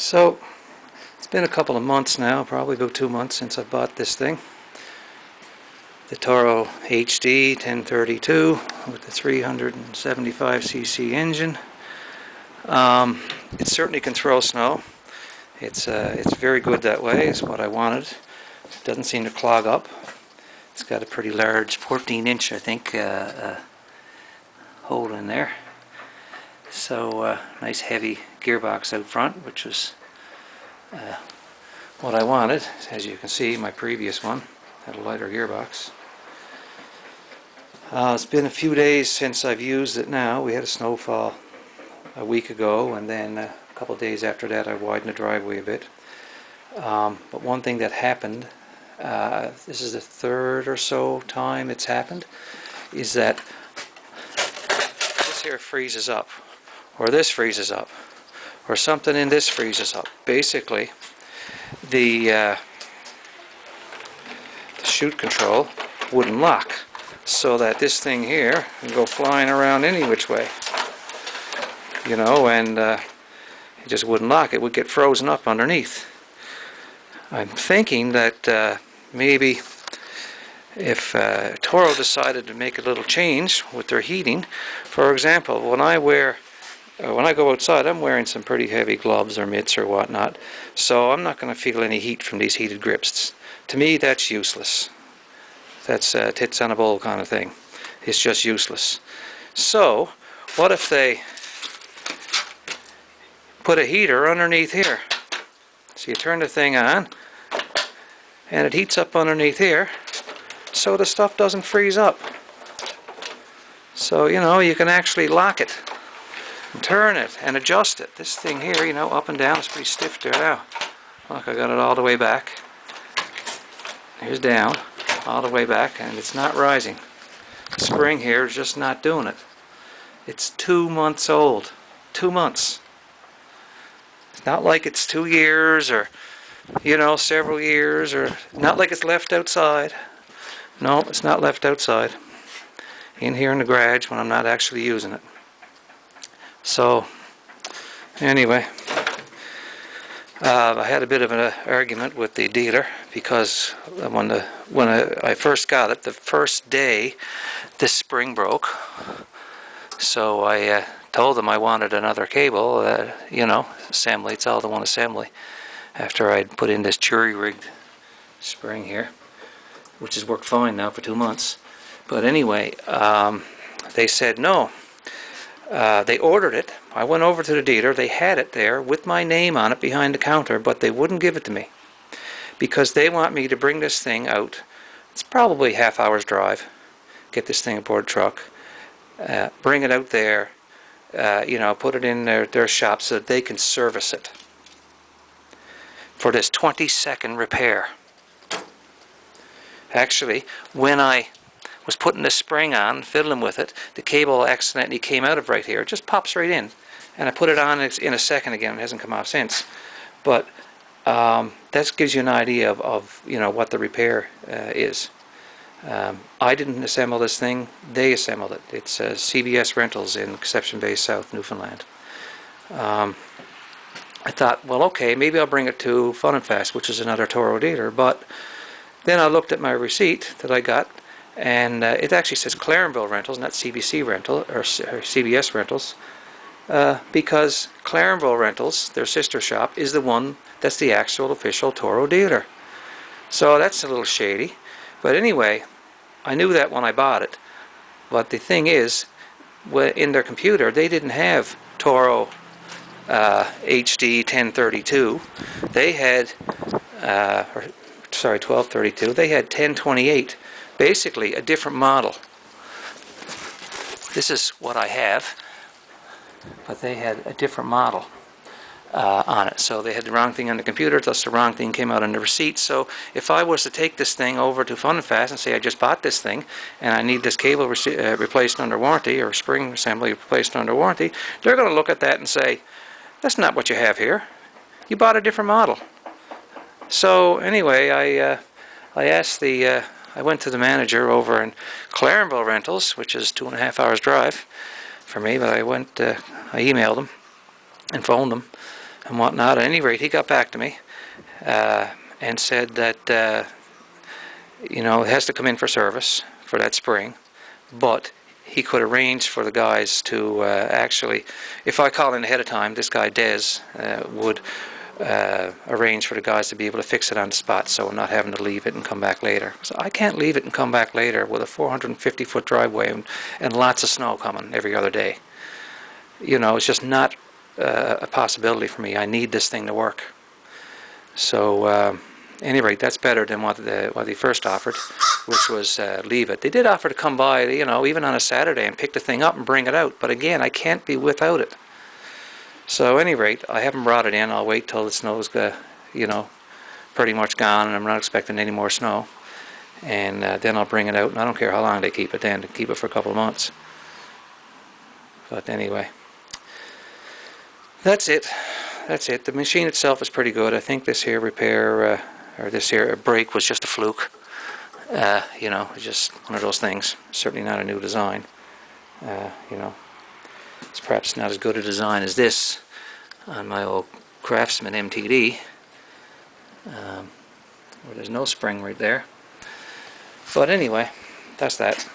So it's been a couple of months now, probably about 2 months since I bought this thing. The Toro HD 1032 with the 375cc engine. It certainly can throw snow. It's very good that way. It's what I wanted. It doesn't seem to clog up. It's got a pretty large 14-inch, I think, hole in there. So nice heavy gearbox out front, which was what I wanted. As you can see, my previous one had a lighter gearbox. It's been a few days since I've used it now. We had a snowfall a week ago, and then a couple of days after that I widened the driveway a bit. But one thing that happened, this is the third or so time it's happened, is that this here freezes up, or this freezes up, or something in this freezes up. Basically, the chute control wouldn't lock, so that this thing here can go flying around any which way, you know, and it just wouldn't lock. It would get frozen up underneath. I'm thinking that maybe if Toro decided to make a little change with their heating, for example, when I go outside, I'm wearing some pretty heavy gloves or mitts or whatnot, so I'm not going to feel any heat from these heated grips. To me, that's useless. That's tits on a bowl kind of thing. It's just useless. So, what if they put a heater underneath here? So you turn the thing on, and it heats up underneath here, so the stuff doesn't freeze up. So, you know, you can actually lock it, and turn it, and adjust it. This thing here, you know, up and down, is pretty stiff there now. Look, I got it all the way back. Here's down, all the way back, and it's not rising. The spring here is just not doing it. It's 2 months old. 2 months. It's not like it's 2 years or, you know, several years, or not like it's left outside. No, it's not left outside. In here in the garage when I'm not actually using it. So, anyway, I had a bit of an argument with the dealer because when I first got it, the first day, this spring broke. So I told them I wanted another cable, you know, assembly. It's all the one assembly. After I'd put in this jury-rigged spring here, which has worked fine now for 2 months. But anyway, they said no. They ordered it. I went over to the dealer. They had it there with my name on it behind the counter, but they wouldn't give it to me because they want me to bring this thing out. It's probably half hour's drive. Get this thing aboard a truck, bring it out there, you know, put it in their shop so that they can service it for this 20-second repair. Actually, when I was putting the spring on, fiddling with it, the cable accidentally came out of right here. It just pops right in, and I put it on in a second again. It hasn't come off since. But that gives you an idea of you know what the repair is. I didn't assemble this thing. They assembled it. It's CBS Rentals in Conception Bay, South Newfoundland. I thought, well, okay, maybe I'll bring it to Fun and Fast, which is another Toro dealer. But then I looked at my receipt that I got, and it actually says Clarenville Rentals, not CBC Rental or CBS Rentals, because Clarenville Rentals, their sister shop, is the one that's the actual official Toro dealer. So that's a little shady. But anyway, I knew that when I bought it. But the thing is, in their computer, they didn't have Toro HD 1032. They had, 1232. They had 1028. Basically a different model. This is what I have, but they had a different model on it. So they had the wrong thing on the computer, thus the wrong thing came out on the receipt. So if I was to take this thing over to Fun and Fast and say I just bought this thing and I need this cable replaced under warranty or spring assembly replaced under warranty, they're going to look at that and say, that's not what you have here. You bought a different model. So anyway, I went to the manager over in Clarenville Rentals, which is 2.5 hours drive for me, but I emailed them and phoned them and whatnot. At any rate, he got back to me and said that it has to come in for service for that spring, but he could arrange for the guys to actually, if I call in ahead of time, this guy Des would arrange for the guys to be able to fix it on the spot, so I'm not having to leave it and come back later. So I can't leave it and come back later with a 450-foot driveway and lots of snow coming every other day. It's just not a possibility for me. I need this thing to work. So, any rate, that's better than what they first offered, which was leave it. They did offer to come by, even on a Saturday and pick the thing up and bring it out. But again, I can't be without it. So, at any rate, I haven't brought it in. I'll wait till the snow's, pretty much gone, and I'm not expecting any more snow. And then I'll bring it out, and I don't care how long they keep it then. They keep it for a couple of months. But anyway, that's it. That's it. The machine itself is pretty good. I think this here repair, or this here break was just a fluke. It's just one of those things. Certainly not a new design. It's perhaps not as good a design as this on my old Craftsman MTD, where there's no spring right there. But anyway, that's that.